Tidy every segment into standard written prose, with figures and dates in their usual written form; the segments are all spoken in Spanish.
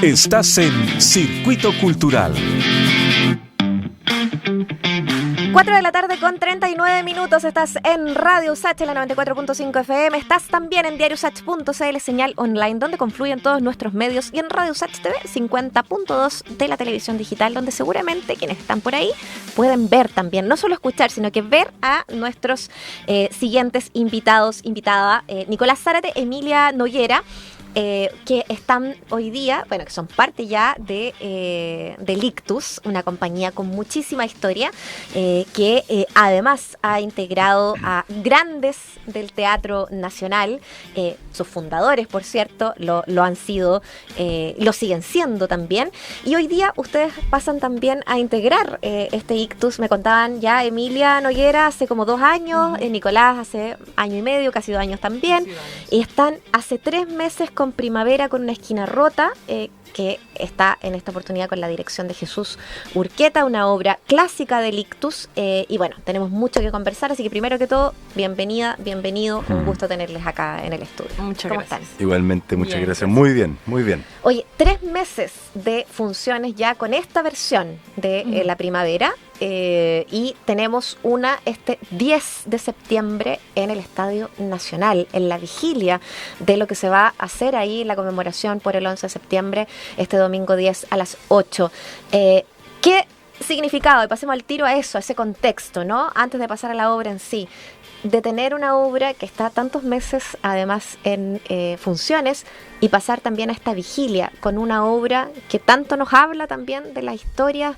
Estás en Circuito Cultural. 4 de la tarde con 39 minutos. Estás en Radio USACH, la 94.5 FM. Estás también en diariosach.cl, señal online, donde confluyen todos nuestros medios. Y en Radio USACH TV, 50.2 de la televisión digital, donde seguramente quienes están por ahí pueden ver también, no solo escuchar, sino que ver a nuestros siguientes invitados, invitada, Nicolás Zárate, Emilia Noguera, que están hoy día, bueno, que son parte ya de Lictus, una compañía con muchísima historia, que además ha integrado a grandes del teatro nacional. Sus fundadores, por cierto, lo han sido, lo siguen siendo también, y hoy día ustedes pasan también a integrar este Ictus. Me contaban ya Emilia Noguera hace como 2 años, Nicolás hace 1 año y medio, casi 2 años también, y están hace 3 meses con Primavera con una esquina rota, que está en esta oportunidad con la dirección de Jesús Urqueta, una obra clásica de Lictus, y bueno, tenemos mucho que conversar, así que primero que todo, bienvenida, bienvenido, un gusto tenerles acá en el estudio. Muchas gracias. ¿Están? Igualmente, muchas gracias. Muy bien, muy bien. Oye, 3 meses de funciones ya con esta versión de La Primavera, y tenemos una este 10 de septiembre en el Estadio Nacional, en la vigilia de lo que se va a hacer ahí, la conmemoración por el 11 de septiembre, este domingo 10 a las 8. ¿Qué significado? Y pasemos al tiro a eso, a ese contexto, ¿no? Antes de pasar a la obra en sí, de tener una obra que está tantos meses además en funciones, y pasar también a esta vigilia con una obra que tanto nos habla también de la historia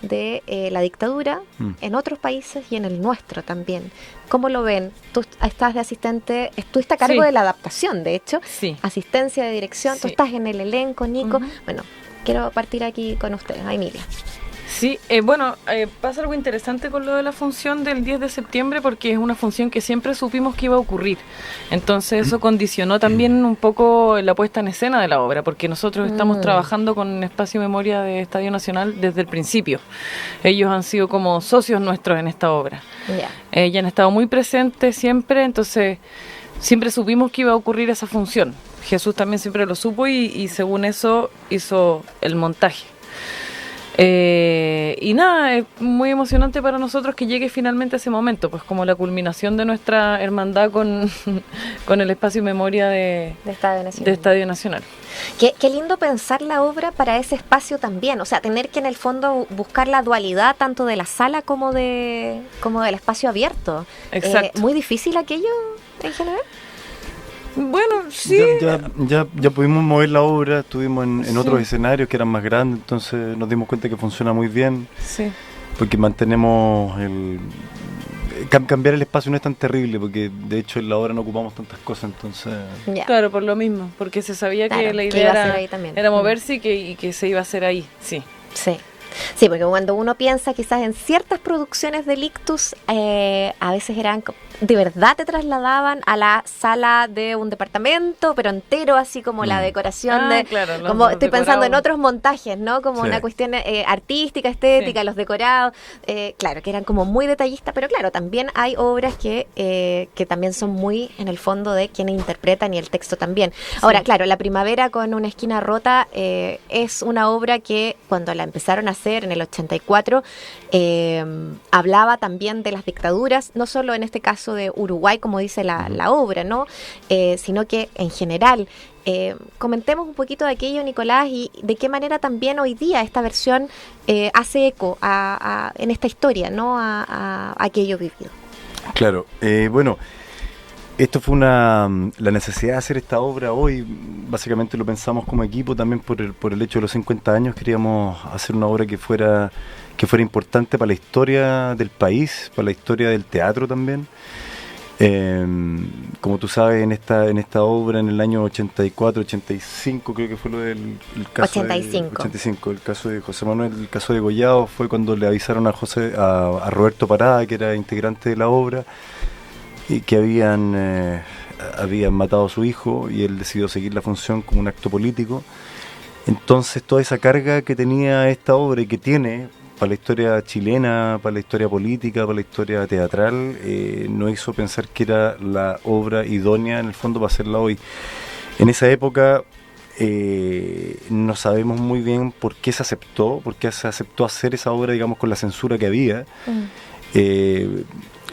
de la dictadura en otros países y en el nuestro también. ¿Cómo lo ven? Tú estás de asistente, estuviste a cargo de la adaptación, de hecho, asistencia de dirección, tú estás en el elenco, Nico. Bueno, quiero partir aquí con ustedes, a Emilia. Sí, pasa algo interesante con lo de la función del 10 de septiembre, porque es una función que siempre supimos que iba a ocurrir. Entonces eso condicionó también un poco la puesta en escena de la obra, porque nosotros estamos trabajando con Espacio Memoria de Estadio Nacional desde el principio. Ellos han sido como socios nuestros en esta obra. Ya han estado muy presentes siempre, entonces siempre supimos que iba a ocurrir esa función. Jesús también siempre lo supo y según eso hizo el montaje. Y nada, es muy emocionante para nosotros que llegue finalmente ese momento, pues como la culminación de nuestra hermandad con el Espacio Memoria de Estadio Nacional. Qué lindo pensar la obra para ese espacio también, o sea, tener que en el fondo buscar la dualidad tanto de la sala como del espacio abierto. Exacto. ¿Muy difícil aquello en general? Bueno, sí. Ya pudimos mover la obra, estuvimos en otros escenarios que eran más grandes, entonces nos dimos cuenta que funciona muy bien. Sí. Porque mantenemos cambiar el espacio no es tan terrible, porque de hecho en la obra no ocupamos tantas cosas, entonces... Claro, por lo mismo, porque se sabía que la idea era moverse y que se iba a hacer ahí, sí. Sí, porque cuando uno piensa quizás en ciertas producciones de Lictus, a veces eran, de verdad te trasladaban a la sala de un departamento, pero entero, así como la decoración como estoy pensando en otros montajes, ¿no? Como una cuestión artística, estética, los decorados, claro, que eran como muy detallistas, pero claro, también hay obras que también son muy en el fondo de quienes interpretan y el texto también. Ahora, claro, La Primavera con una esquina rota es una obra que cuando la empezaron a hacer en el 84, hablaba también de las dictaduras, no solo en este caso de Uruguay, como dice la obra, ¿no? Sino que en general. Comentemos un poquito de aquello, Nicolás, y de qué manera también hoy día esta versión hace eco en esta historia, ¿no? A aquello vivido. Claro, bueno, esto fue la necesidad de hacer esta obra hoy. Básicamente lo pensamos como equipo también por el hecho de los 50 años. Queríamos hacer una obra que fuera importante para la historia del país, para la historia del teatro también. Como tú sabes, en esta obra en el año 84, 85, creo que fue lo del caso 85, el caso de José Manuel, el caso de Gollado, fue cuando le avisaron a Roberto Parada, que era integrante de la obra, y que habían matado a su hijo, y él decidió seguir la función como un acto político. Entonces toda esa carga que tenía esta obra y que tiene para la historia chilena, para la historia política, para la historia teatral, nos hizo pensar que era la obra idónea en el fondo para hacerla hoy. En esa época no sabemos muy bien por qué se aceptó hacer esa obra, digamos, con la censura que había.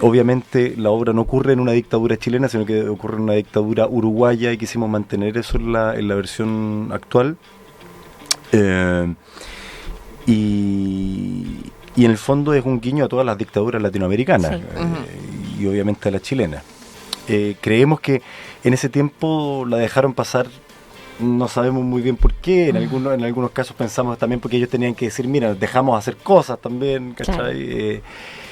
Obviamente la obra no ocurre en una dictadura chilena, sino que ocurre en una dictadura uruguaya, y quisimos mantener eso en la versión actual. Y en el fondo es un guiño a todas las dictaduras latinoamericanas, y obviamente a la chilena. Creemos que en ese tiempo la dejaron pasar, no sabemos muy bien por qué, en algunos casos pensamos también porque ellos tenían que decir, mira, dejamos hacer cosas también, ¿cachai? Claro.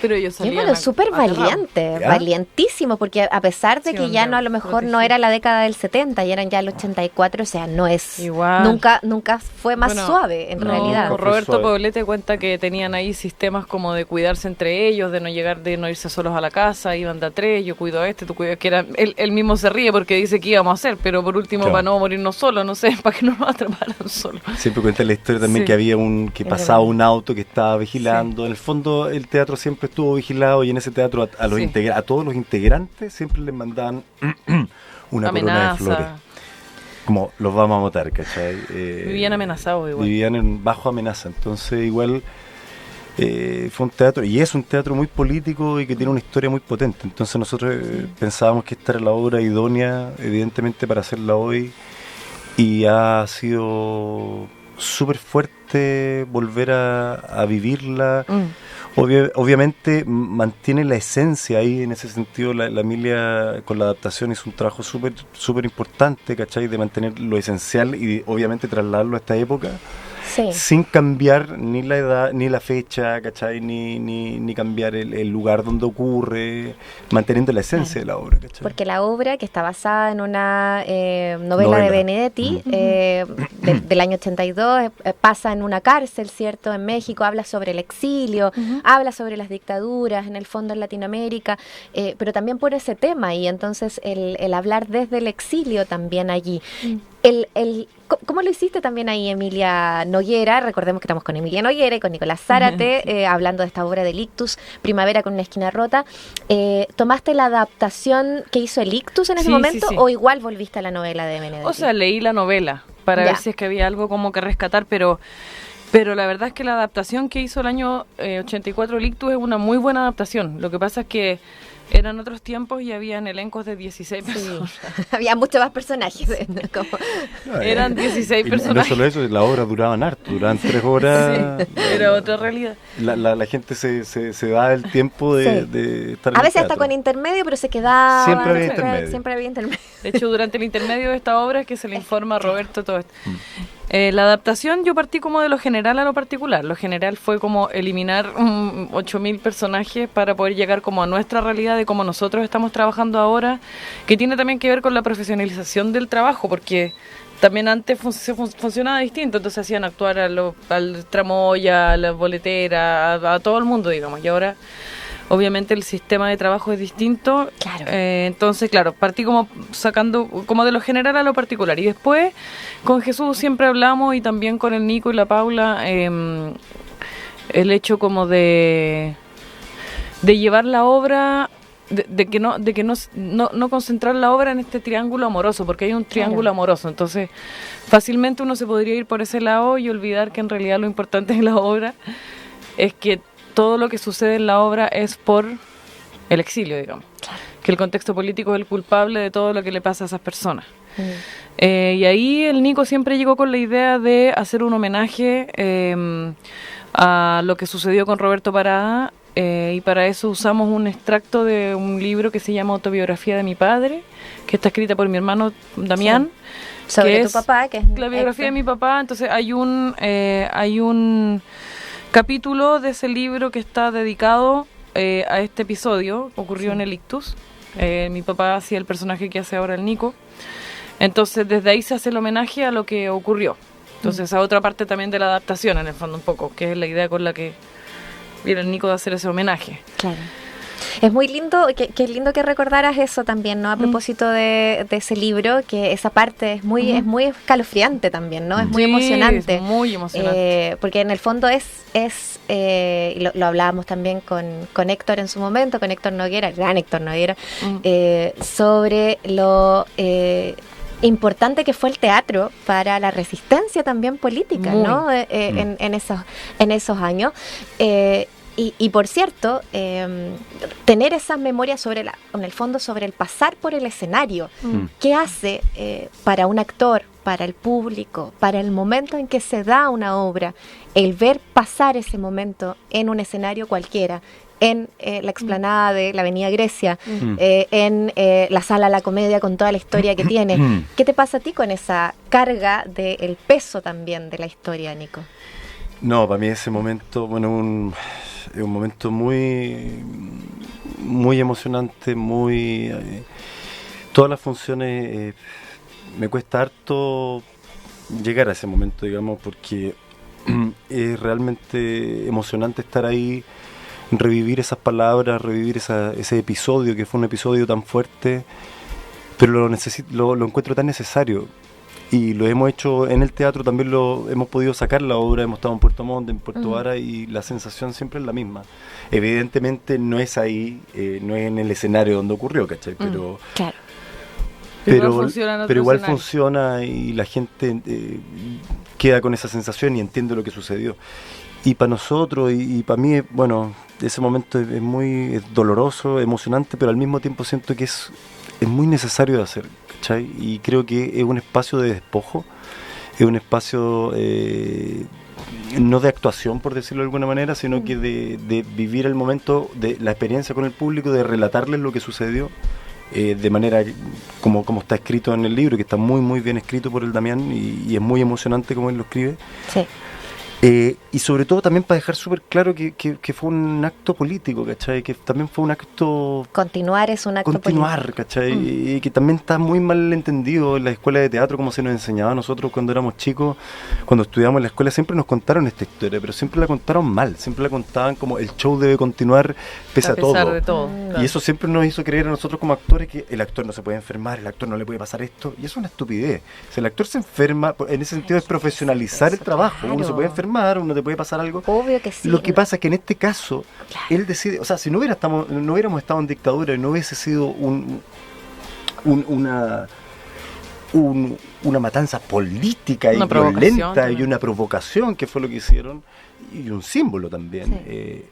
Pero ellos salían bueno, súper valiente, valientísimo, porque a pesar de que ya no, a lo mejor no era la década del 70, ya eran ya el 84, o sea, no es igual. Nunca fue más suave, en realidad. Roberto Poblete cuenta que tenían ahí sistemas como de cuidarse entre ellos, de no irse solos a la casa, iban de a tres, yo cuido a este, tú cuidas, que era, él mismo se ríe porque dice que íbamos a hacer, pero por último para no morirnos solos, no sé, para que no nos atraparan solos. Siempre cuenta la historia también que había pasaba un auto que estaba vigilando, en el fondo el teatro siempre estuvo vigilado, y en ese teatro a todos los integrantes siempre les mandaban una corona de flores, como los vamos a matar, ¿cachai? Vivían amenazados igual. Vivían bajo amenaza, entonces igual fue un teatro, y es un teatro muy político y que tiene una historia muy potente, entonces nosotros pensábamos que esta era la obra idónea, evidentemente, para hacerla hoy, y ha sido súper fuerte volver a vivirla. Obviamente mantiene la esencia ahí, en ese sentido la Emilia con la adaptación hizo un trabajo súper importante, ¿cachai? De mantener lo esencial y obviamente trasladarlo a esta época. Sin cambiar ni la edad, ni la fecha, ¿cachai? Ni cambiar el lugar donde ocurre, manteniendo la esencia de la obra, ¿cachai? Porque la obra, que está basada en una novela de Benedetti, del año 82, pasa en una cárcel, ¿cierto?, en México, habla sobre el exilio, habla sobre las dictaduras, en el fondo en Latinoamérica, pero también por ese tema, y entonces el hablar desde el exilio también allí. ¿Cómo lo hiciste también ahí, Emilia Noguera? Recordemos que estamos con Emilia Noguera y con Nicolás Zárate, hablando de esta obra de Ictus, Primavera con una esquina rota. ¿Tomaste la adaptación que hizo el Ictus en ese momento o igual volviste a la novela de Benedetti? O sea, leí la novela para ver si es que había algo como que rescatar, pero la verdad es que la adaptación que hizo el año 84 el Ictus es una muy buena adaptación. Lo que pasa es que eran otros tiempos y habían elencos de 16 personas. Había muchos más personajes. Eran 16 personajes. No solo eso, las obras duraban 3 horas. Era otra realidad. La gente se da el tiempo de estar en a veces teatro. hasta con intermedio, pero se quedaba. Siempre había intermedio. De hecho, durante el intermedio de esta obra es que se le informa a Roberto todo esto. La adaptación, yo partí como de lo general a lo particular. Lo general fue como eliminar 8.000 personajes para poder llegar como a nuestra realidad de cómo nosotros estamos trabajando ahora, que tiene también que ver con la profesionalización del trabajo, porque también antes funcionaba distinto, entonces hacían actuar al tramoya, a la boletera, a todo el mundo, digamos, y ahora obviamente el sistema de trabajo es distinto. Claro. Entonces, claro, partí como sacando como de lo general a lo particular. Y después con Jesús siempre hablamos, y también con el Nico y la Paula, el hecho como de llevar la obra, de que no concentrar la obra en este triángulo amoroso, porque hay un triángulo amoroso. Entonces, fácilmente uno se podría ir por ese lado y olvidar que en realidad lo importante en la obra es que todo lo que sucede en la obra es por el exilio, digamos. Claro. Que el contexto político es el culpable de todo lo que le pasa a esas personas. Y ahí el Nico siempre llegó con la idea de hacer un homenaje a lo que sucedió con Roberto Parada, y para eso usamos un extracto de un libro que se llama Autobiografía de mi padre, que está escrita por mi hermano Damián. Sí. Sobre tu papá, que es la biografía de mi papá. Entonces hay un capítulo de ese libro que está dedicado a este episodio, ocurrió en el Ictus. Mi papá hacía el personaje que hace ahora el Nico. Entonces desde ahí se hace el homenaje a lo que ocurrió. Entonces a otra parte también de la adaptación, en el fondo, un poco, que es la idea con la que viene el Nico de hacer ese homenaje. Claro. Es muy lindo, que lindo que recordaras eso también, ¿no? A propósito de ese libro, que esa parte es muy escalofriante también, ¿no? Es muy emocionante. Es muy emocionante. Porque en el fondo y lo hablábamos también con Héctor en su momento, con Héctor Noguera, el gran Héctor Noguera, sobre importante que fue el teatro para la resistencia también política, ¿no? En esos años. Y por cierto, tener esas memorias en el fondo sobre el pasar por el escenario, ¿qué hace para un actor, para el público, para el momento en que se da una obra, el ver pasar ese momento en un escenario cualquiera, en la explanada de la Avenida Grecia, en la Sala La Comedia con toda la historia que tiene? ¿Qué te pasa a ti con esa carga del peso también de la historia, Nico? No, para mí ese momento, bueno, es un momento muy, muy emocionante, todas las funciones, me cuesta harto llegar a ese momento, digamos, porque es realmente emocionante estar ahí, revivir esas palabras, revivir ese episodio, que fue un episodio tan fuerte, pero lo encuentro tan necesario. Y lo hemos hecho en el teatro, también lo hemos podido sacar la obra, hemos estado en Puerto Montt, en Puerto Vara, y la sensación siempre es la misma. Evidentemente no es ahí, no es en el escenario donde ocurrió, ¿cachai? Pero, claro. pero igual funciona y la gente queda con esa sensación y entiende lo que sucedió. Y para nosotros, y para mí, bueno, ese momento es muy doloroso, emocionante, pero al mismo tiempo siento que es muy necesario de hacer, ¿cachai? Y creo que es un espacio de despojo, es un espacio no de actuación, por decirlo de alguna manera, sino que de vivir el momento, de la experiencia con el público, de relatarles lo que sucedió, de manera como está escrito en el libro, que está muy muy bien escrito por el Damián, y es muy emocionante como él lo escribe. Sí. Y sobre todo también para dejar súper claro que fue un acto político, ¿cachai? Que también fue un acto... Continuar es un acto político. ¿Cachai? Y que también está muy mal entendido en la escuela de teatro, como se nos enseñaba a nosotros cuando éramos chicos, cuando estudiábamos en la escuela, siempre nos contaron esta historia, pero siempre la contaron mal, siempre la contaban como el show debe continuar pese a todo. pesar de todo. Y eso siempre nos hizo creer a nosotros como actores que el actor no se puede enfermar, el actor no le puede pasar esto, y eso es una estupidez. Si el actor se enferma, en ese sentido es profesionalizar el trabajo. Claro. Uno se puede enfermar, uno te puede pasar algo. Obvio que sí. Lo que pasa es que en este caso, claro, él decide, o sea, si no hubiéramos estado en dictadura y no hubiese sido una matanza política y violenta y una provocación, que fue lo que hicieron, y un símbolo también.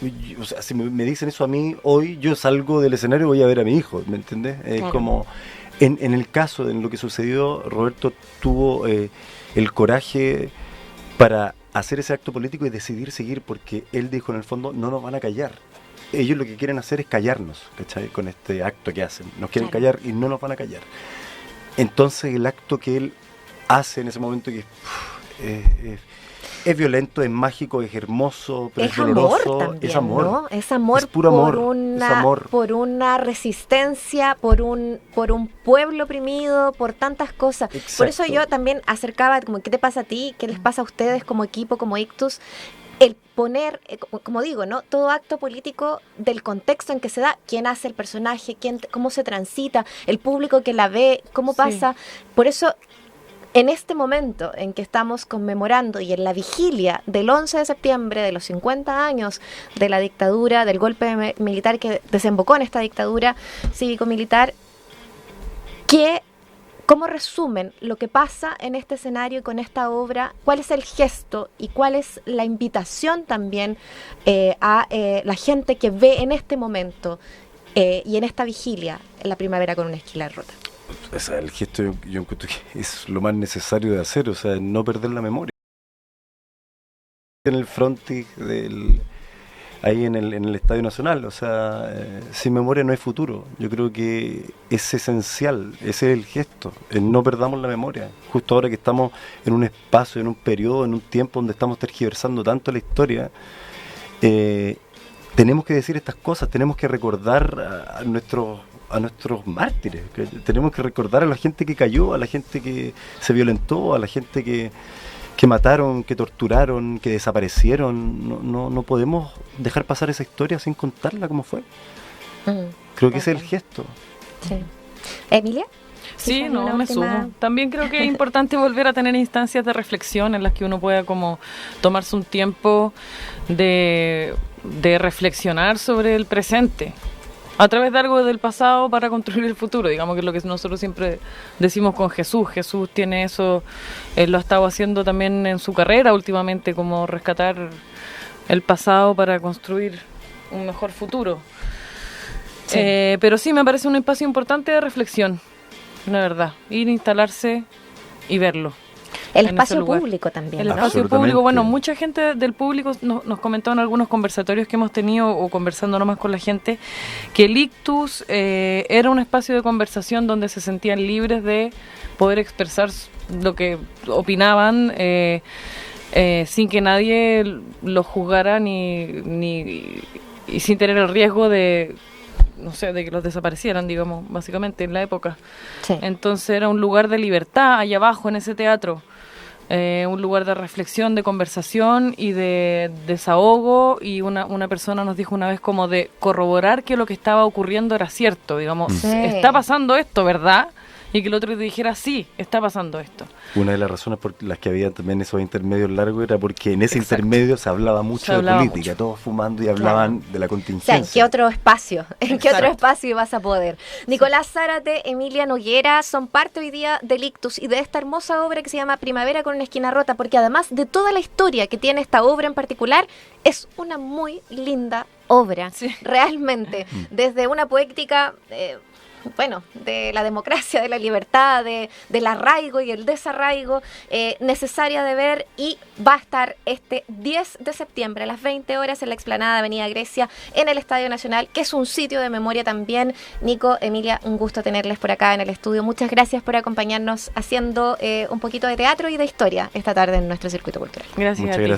Sí. O sea, si me dicen eso a mí hoy, yo salgo del escenario y voy a ver a mi hijo, ¿me entendés? Claro. Como en el caso, en lo que sucedió, Roberto tuvo el coraje para hacer ese acto político y decidir seguir, porque él dijo, en el fondo, no nos van a callar. Ellos lo que quieren hacer es callarnos, ¿cachai? Con este acto que hacen. Nos quieren callar y no nos van a callar. Entonces el acto que él hace en ese momento, que es violento, es mágico, es hermoso, pero es doloroso. También, es amor, ¿no? Es amor, es puro amor, por una resistencia, por un pueblo oprimido, por tantas cosas. Exacto. Por eso yo también acercaba, como, ¿qué te pasa a ti? ¿Qué les pasa a ustedes como equipo, como Ictus? El poner, como digo, ¿no? Todo acto político del contexto en que se da, quién hace el personaje, cómo se transita, el público que la ve, cómo pasa. Por eso, en este momento en que estamos conmemorando y en la vigilia del 11 de septiembre de los 50 años de la dictadura, del golpe militar que desembocó en esta dictadura cívico-militar, ¿cómo resumen lo que pasa en este escenario y con esta obra? ¿Cuál es el gesto y cuál es la invitación también a la gente que ve en este momento y en esta vigilia en la primavera con una esquila rota? O sea, el gesto yo encuentro que es lo más necesario de hacer, o sea, no perder la memoria. En el frontis ahí en el Estadio Nacional, o sea, sin memoria no hay futuro. Yo creo que es esencial, ese es el gesto, no perdamos la memoria. Justo ahora que estamos en un espacio, en un periodo, en un tiempo donde estamos tergiversando tanto la historia, tenemos que decir estas cosas, tenemos que recordar a nuestros mártires, tenemos que recordar a la gente que cayó, a la gente que se violentó, a la gente que mataron, que torturaron, que desaparecieron. No podemos dejar pasar esa historia sin contarla como fue. Creo que ese es el gesto. Sí. ¿Emilia? Sí, no, me sumo. También creo que es importante volver a tener instancias de reflexión en las que uno pueda como tomarse un tiempo de reflexionar sobre el presente. a través de algo del pasado para construir el futuro, digamos que es lo que nosotros siempre decimos con Jesús. Jesús tiene eso, lo ha estado haciendo también en su carrera últimamente, como rescatar el pasado para construir un mejor futuro. Sí. Pero sí, me parece un espacio importante de reflexión, la verdad, ir a instalarse y verlo. El espacio público también. El espacio público, bueno, mucha gente del público nos comentó en algunos conversatorios que hemos tenido o conversando nomás con la gente que el Ictus era un espacio de conversación donde se sentían libres de poder expresar lo que opinaban sin que nadie los juzgara y sin tener el riesgo de, no sé, de que los desaparecieran, digamos, básicamente en la época. Sí. Entonces era un lugar de libertad allá abajo en ese teatro. Un lugar de reflexión, de conversación y de desahogo, y una persona nos dijo una vez como de corroborar que lo que estaba ocurriendo era cierto, digamos, sí. Está pasando esto, ¿verdad? Y que el otro te dijera, sí, está pasando esto. Una de las razones por las que había también esos intermedios largos era porque en ese intermedio se hablaba mucho de política, todos fumando y hablaban de la contingencia. O sea, ¿en qué otro espacio? ¿En qué otro espacio vas a poder? Nicolás Zárate, Emilia Noguera son parte hoy día del Ictus y de esta hermosa obra que se llama Primavera con una esquina rota, porque además de toda la historia que tiene esta obra en particular, es una muy linda obra, sí. Realmente, desde una poética... de la democracia, de la libertad, del arraigo y el desarraigo, necesaria de ver, y va a estar este 10 de septiembre a las 20 horas en la explanada de Avenida Grecia, en el Estadio Nacional, que es un sitio de memoria también. Nico, Emilia, un gusto tenerles por acá en el estudio. Muchas gracias por acompañarnos haciendo un poquito de teatro y de historia esta tarde en nuestro circuito cultural. Gracias.